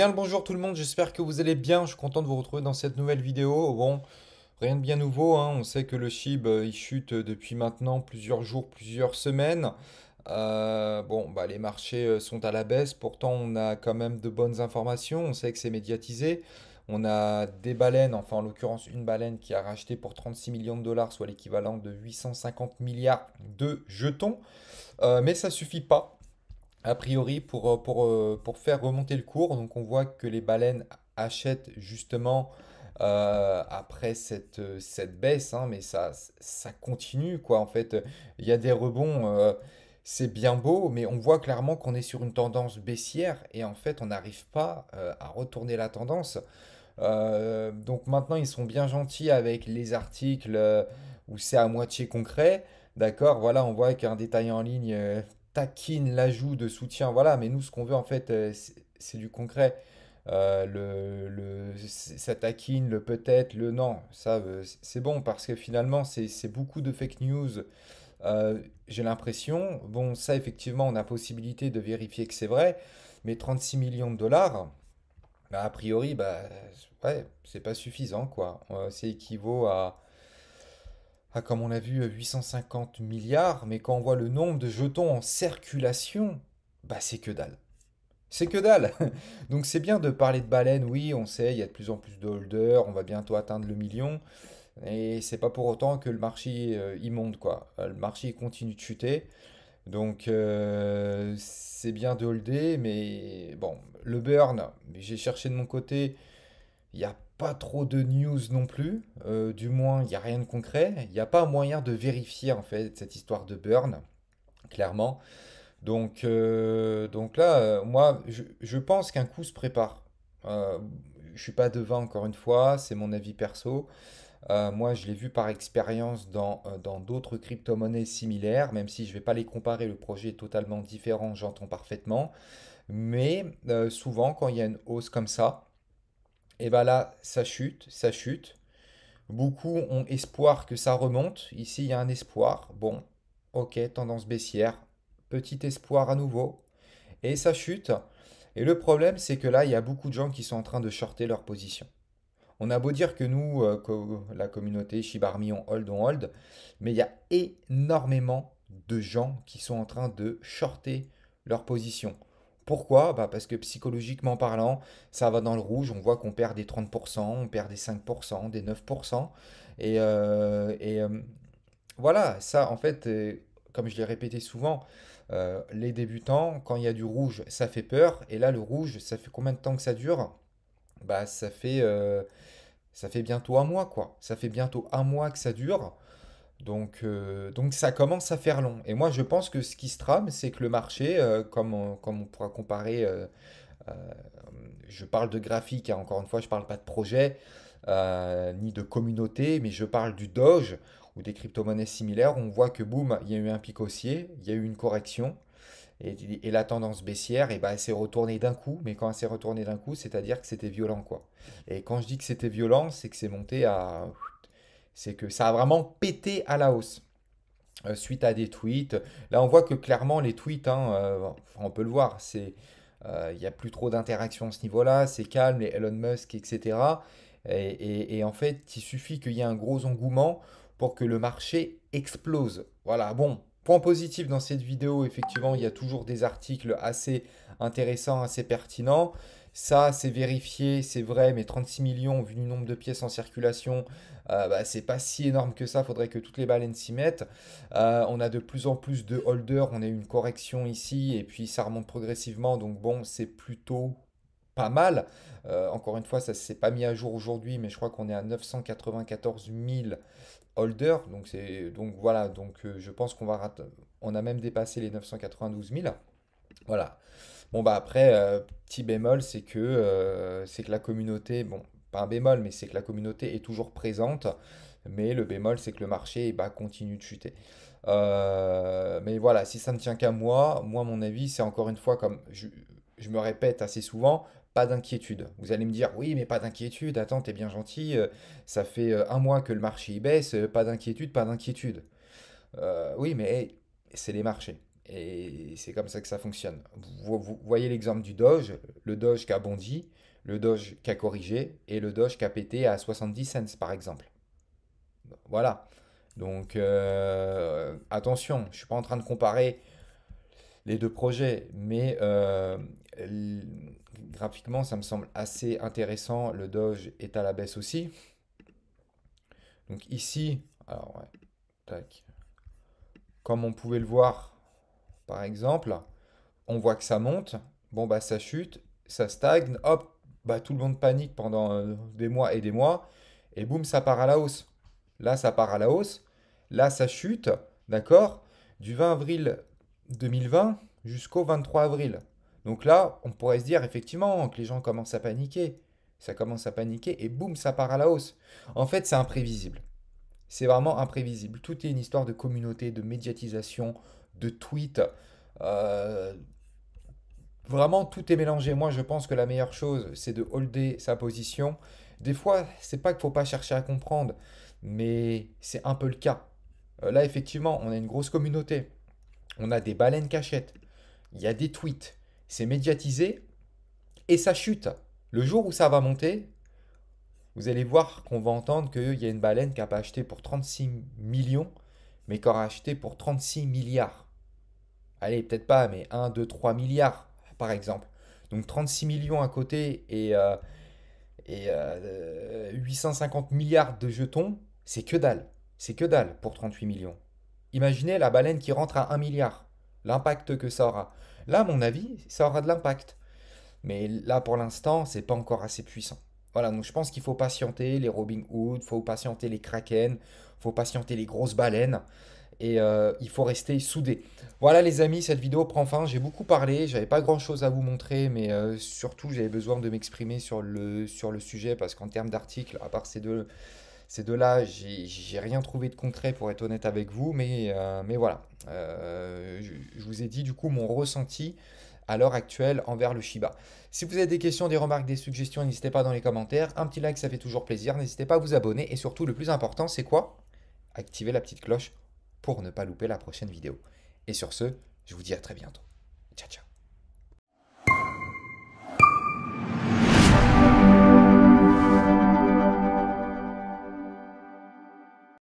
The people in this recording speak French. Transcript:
Bien le bonjour tout le monde, j'espère que vous allez bien. Je suis content de vous retrouver dans cette nouvelle vidéo. Bon, rien de bien nouveau, hein. On sait que le SHIB il chute depuis maintenant plusieurs jours, plusieurs semaines. Bon, bah, les marchés sont à la baisse. Pourtant, on a quand même de bonnes informations. On sait que c'est médiatisé. On a des baleines, enfin en l'occurrence une baleine qui a racheté pour 36 millions de dollars, soit l'équivalent de 850 milliards de jetons. Mais ça suffit pas a priori pour faire remonter le cours. Donc on voit que les baleines achètent justement après cette baisse, hein, mais ça continue quoi. En fait, il y a des rebonds, c'est bien beau, mais on voit clairement qu'on est sur une tendance baissière et en fait on n'arrive pas à retourner la tendance. Donc maintenant ils sont bien gentils avec les articles où c'est à moitié concret. D'accord, voilà, on voit qu'un détaillant en ligne taquine l'ajout de soutien. Voilà, mais nous ce qu'on veut en fait c'est du concret. Ça taquine le peut-être, le non. Ça c'est bon parce que finalement c'est beaucoup de fake news. J'ai l'impression, bon ça effectivement on a possibilité de vérifier que c'est vrai, mais 36 millions de dollars. Bah, a priori, bah, ouais, c'est pas suffisant, quoi. C'est équivaut comme on l'a vu, 850 milliards, mais quand on voit le nombre de jetons en circulation, bah, c'est que dalle. C'est que dalle. Donc c'est bien de parler de baleines, oui, on sait, il y a de plus en plus de holders, on va bientôt atteindre le million, et c'est pas pour autant que le marché y monte, quoi. Le marché il continue de chuter, donc c'est bien de holder, mais bon, le burn, j'ai cherché de mon côté. Il n'y a pas trop de news non plus, du moins il n'y a rien de concret. Il n'y a pas moyen de vérifier en fait cette histoire de burn, clairement. Donc là, moi, je pense qu'un coup se prépare. Euh, je suis pas devin encore une fois, c'est mon avis perso. Moi, je l'ai vu par expérience dans d'autres crypto-monnaies similaires, même si je ne vais pas les comparer, le projet est totalement différent, j'entends parfaitement. Mais souvent, quand il y a une hausse comme ça, et ben là, ça chute, ça chute. Beaucoup ont espoir que ça remonte. Ici, il y a un espoir. Bon, ok, tendance baissière. Petit espoir à nouveau. Et ça chute. Et le problème, c'est que là, il y a beaucoup de gens qui sont en train de shorter leur position. On a beau dire que nous, la communauté Shiba Inu, on hold, mais il y a énormément de gens qui sont en train de shorter leur position. Pourquoi? Bah parce que psychologiquement parlant, ça va dans le rouge, on voit qu'on perd des 30%, on perd des 5%, des 9%. Et voilà, ça en fait, comme je l'ai répété souvent, les débutants, quand il y a du rouge, ça fait peur. Et là, le rouge, ça fait combien de temps que ça dure? Bah ça fait bientôt un mois, quoi. Ça fait bientôt un mois que ça dure. Donc ça commence à faire long. Et moi, je pense que ce qui se trame, c'est que le marché, comme on pourra comparer, euh, je parle de graphique, hein, encore une fois, je parle pas de projet, ni de communauté, mais je parle du Doge ou des crypto-monnaies similaires. On voit que boum, il y a eu un pic haussier, il y a eu une correction. Et la tendance baissière, et ben, elle s'est retournée d'un coup, mais quand elle s'est retournée d'un coup, c'est-à-dire que c'était violent, quoi. Et quand je dis que c'était violent, c'est que c'est monté à... C'est que ça a vraiment pété à la hausse. Suite à des tweets. Là, on voit que clairement, les tweets, hein, on peut le voir, il n'y a plus trop d'interaction à ce niveau-là, c'est calme, les Elon Musk, etc. Et en fait, il suffit qu'il y ait un gros engouement pour que le marché explose. Voilà, bon, point positif dans cette vidéo, effectivement, il y a toujours des articles assez intéressants, assez pertinents. Ça, c'est vérifié, c'est vrai, mais 36 millions, vu le nombre de pièces en circulation, bah, c'est pas si énorme que ça, faudrait que toutes les baleines s'y mettent. On a de plus en plus de holders, on a eu une correction ici, et puis ça remonte progressivement, donc bon, c'est plutôt pas mal. Encore une fois, ça s'est pas mis à jour aujourd'hui, mais je crois qu'on est à 994 000 holders, donc voilà, je pense on a même dépassé les 992 000. Voilà. Bon bah après, petit bémol, c'est que la communauté, bon, pas un bémol, mais c'est que la communauté est toujours présente, mais le bémol, c'est que le marché bah, continue de chuter. Mais voilà, si ça ne tient qu'à moi, mon avis, c'est encore une fois, je me répète assez souvent, pas d'inquiétude. Vous allez me dire, oui, mais pas d'inquiétude, attends, t'es bien gentil, ça fait un mois que le marché y baisse, pas d'inquiétude, pas d'inquiétude. Oui, mais hey, c'est les marchés. Et c'est comme ça que ça fonctionne. Vous voyez l'exemple du Doge, le Doge qui a bondi, le Doge qui a corrigé et le Doge qui a pété à 70 cents par exemple. Voilà. Donc attention, je ne suis pas en train de comparer les deux projets, mais l- graphiquement, ça me semble assez intéressant. Le Doge est à la baisse aussi. Donc ici, alors ouais, tac. Comme on pouvait le voir, par exemple, on voit que ça monte, bon bah ça chute, ça stagne, hop, bah tout le monde panique pendant des mois et des mois, et boum, ça part à la hausse. Là, ça part à la hausse, là, ça chute, d'accord, du 20 avril 2020 jusqu'au 23 avril. Donc là, on pourrait se dire effectivement que les gens commencent à paniquer. Ça commence à paniquer et boum, ça part à la hausse. En fait, c'est imprévisible. C'est vraiment imprévisible. Tout est une histoire de communauté, de médiatisation, de tweets. Euh, Vraiment, tout est mélangé. Moi, je pense que la meilleure chose, c'est de holder sa position. Des fois, c'est pas qu'il faut pas chercher à comprendre, mais c'est un peu le cas. Là, effectivement, on a une grosse communauté. On a des baleines cachettes. Il y a des tweets. C'est médiatisé et ça chute. Le jour où ça va monter, vous allez voir qu'on va entendre qu'il y a une baleine qui n'a pas acheté pour 36 millions, mais qui aura acheté pour 36 milliards. Allez, peut-être pas, mais 1, 2, 3 milliards, par exemple. Donc 36 millions à côté et 850 milliards de jetons, c'est que dalle. C'est que dalle pour 38 millions. Imaginez la baleine qui rentre à 1 milliard. L'impact que ça aura. Là, à mon avis, ça aura de l'impact. Mais là, pour l'instant, c'est pas encore assez puissant. Voilà, donc je pense qu'il faut patienter les Robin Hood, il faut patienter les Kraken, il faut patienter les grosses baleines et il faut rester soudé. Voilà les amis, cette vidéo prend fin. J'ai beaucoup parlé, j'avais pas grand-chose à vous montrer, mais surtout j'avais besoin de m'exprimer sur le sujet parce qu'en termes d'articles, à part ces deux-là, j'ai rien trouvé de concret pour être honnête avec vous, mais voilà. Je vous ai dit du coup mon ressenti à l'heure actuelle envers le Shiba. Si vous avez des questions, des remarques, des suggestions, n'hésitez pas dans les commentaires. Un petit like, ça fait toujours plaisir. N'hésitez pas à vous abonner. Et surtout, le plus important, c'est quoi? Activez la petite cloche pour ne pas louper la prochaine vidéo. Et sur ce, je vous dis à très bientôt. Ciao, ciao.